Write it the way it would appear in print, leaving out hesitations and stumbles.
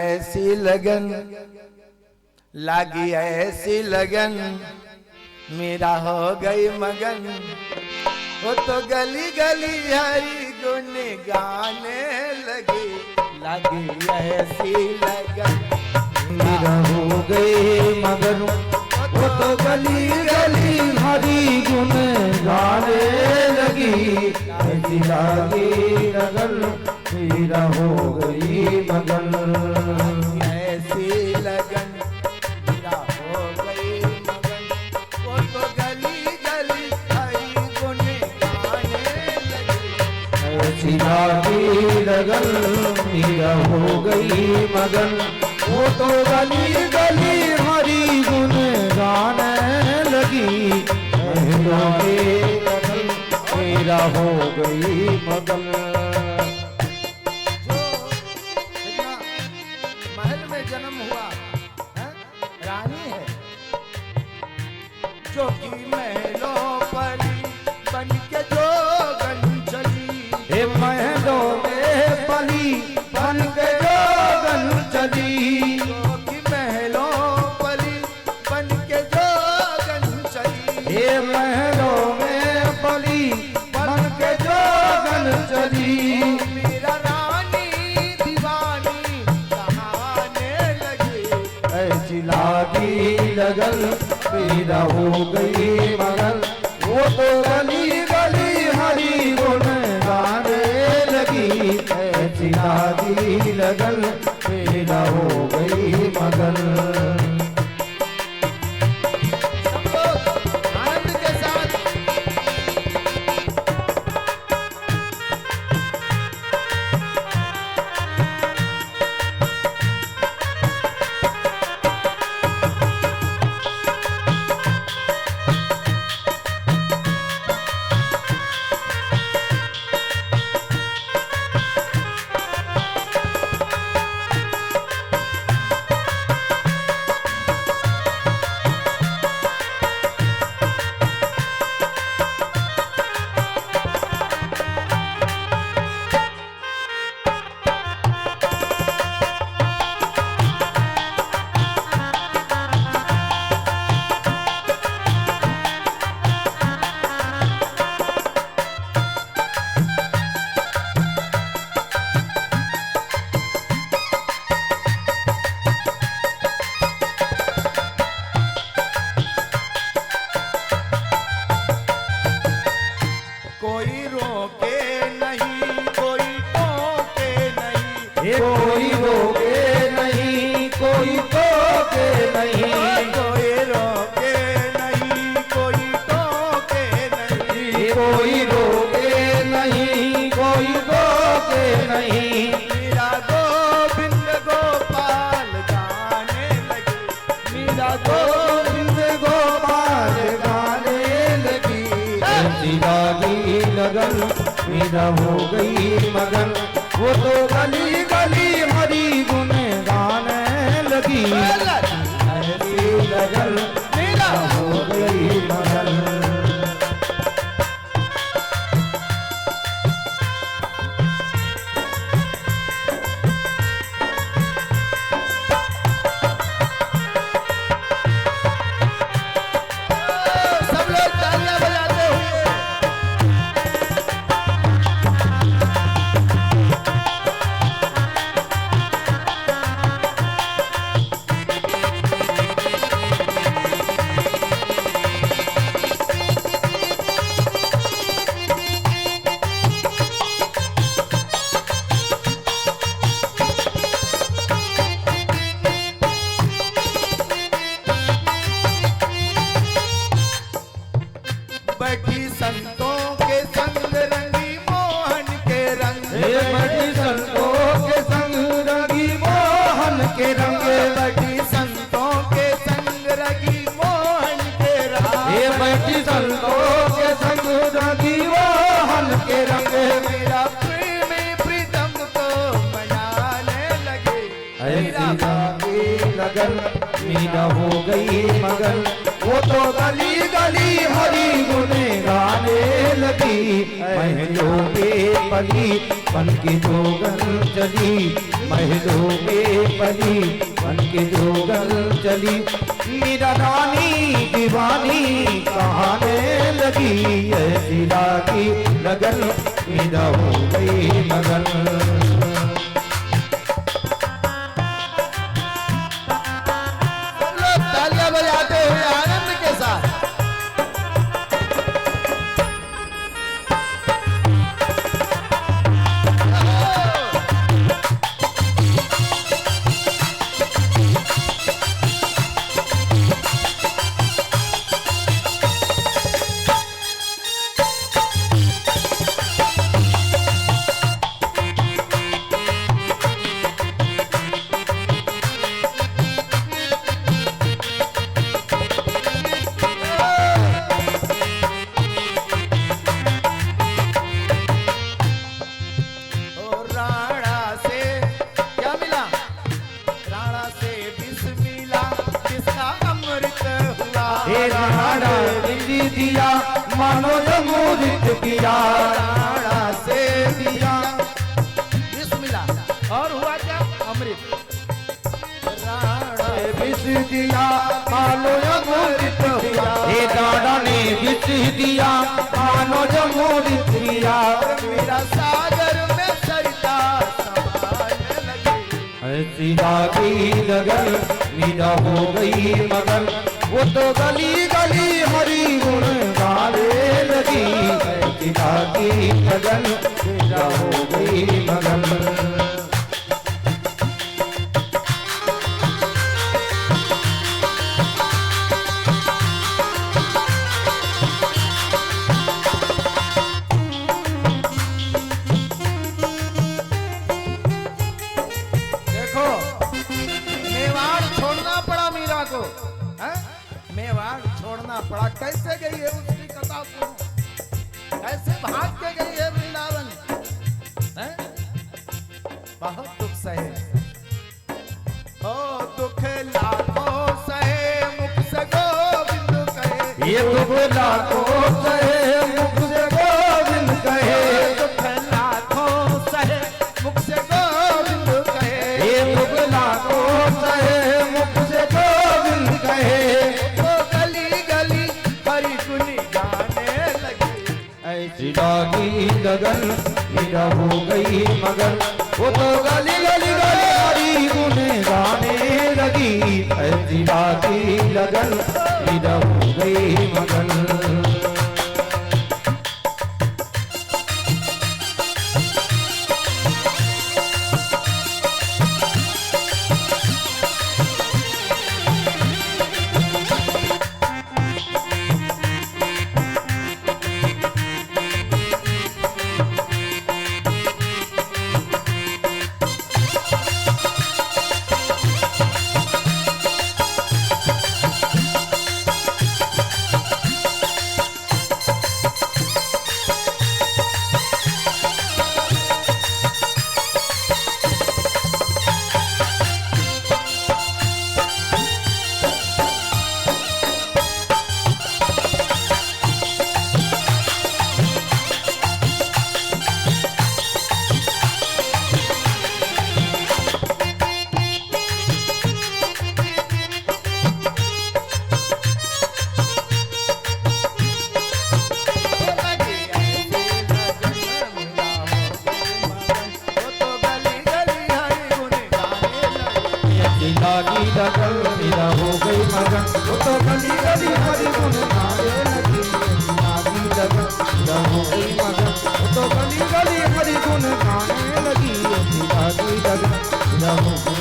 ऐसी लगन लागी, ऐसी लगन मेरा हो गई मगन। वो तो गली गली हरी गुन गाने लगी, लगी ऐसी लगन मेरा हो गई मगन। वो तो गली गली हरी गुन गाने लगी, ऐसी लागी लगन मेरा हो गई मगन। ऐसी लगन मेरा हो गई मगन। वो तो गली गली हरी गुन गाने लगी, ऐसी लागी लगन मेरा हो गई मगन। वो तो गली गली हरी गुन गाने लगी, लगन मेरा हो गई मगन। महल में जन्म हुआ है? रानी है जो कि महलों पर बन के जोगन चली। हे महलों में पली बन के जोगन चली, जो कि महलों पर बन के जोगन चली। हे महलों में पली बन के जोगन चली। मेरा रानी दीवानी कहाने लगी, ऐसी लागी लगन मेरा हो गई मगन। वो तो गली गली हरी गुन गाने लगी, ऐसी लागी लगन मेरा हो गई मगन। आनंद के साथ कोई रोके नहीं, कोई टोके नहीं। कोई रोके नहीं, कोई टोके नहीं। कोई रोके नहीं, कोई टोके नहीं। कोई रोके नहीं, कोई टोके नहीं। मेरा गोविंद गोपाल गाने लगे, मेरा गोविंद गोपाल गाने लगी, ऐसी लागी लगन मेरा हो गई मगन। वो तो गली गली हरी गुन गाने लगी, ऐसी लगन मेरा हो गई मगन। सब लोग तालियां बजाते हुए बैठी संतों के संग रंगी मोहन के रंग। बैठी संतों के संग रंगी मोहन के रंग, बैठी संतों के संग रंगी मोहन के रंग। बैठी संतों के संग रंगी मोहन के रंग। मेरा प्रेमी प्रीतम को मनाने लगे, ऐसी लागी लगन मेरा हो गई मगन। वो तो गली गली हरि गुण गाने लगी। महलों में पली बन के जोगन चली, महलों में पली बन के जोगन चली। मीरा रानी दीवानी कहाने लगी, ऐसी लागी लगन मीरा हो गई मगन। तालियां बजाते हुए आनंद के साथ। दिया मानो जमूरित किया, राणा से दिया बिस्मिल्लाह और हुआ क्या अमृत। राणा विष दिया मानो जमूरित किया, हे राणा ने विष दिया मानो जमूरित किया। मेरा सागर में सरिता समाने लगी, ऐसी लागी लगन मीरा हो गई मगन। वो तो गली गली हरि गुण गाने लगी, ऐसी लागी लगन मीरा हो गई मगन। मेवाड़ छोड़ना पड़ा। कैसे गई है उसकी कथा सुनो, कैसे भाग के गई है वृंदावन, बहुत दुख सहे। ओ दुख लाखों सहे मुख से गोविंद कहे, ये दुख लाखों सहे मुख से गोविंद कहे, दुख लाखों सहे मुख से गोविंद कहे, ये दुख लाखों सहे मुख से गोविंद कहे। ऐसी लागी लगन मीरा हो गई मगन। वो तो गली गली गली हरि गुण गाने लगी, ऐसी लागी लगन मीरा हो गई मगन। लागी लगन मीरा हो गई मगन। वो तो गली गली हरि गुण गाने लगी, लागी लगन मीरा हो गई मगन। वो तो गली गली हरि गुण गाने लगी, लागी लगन मीरा हो गई।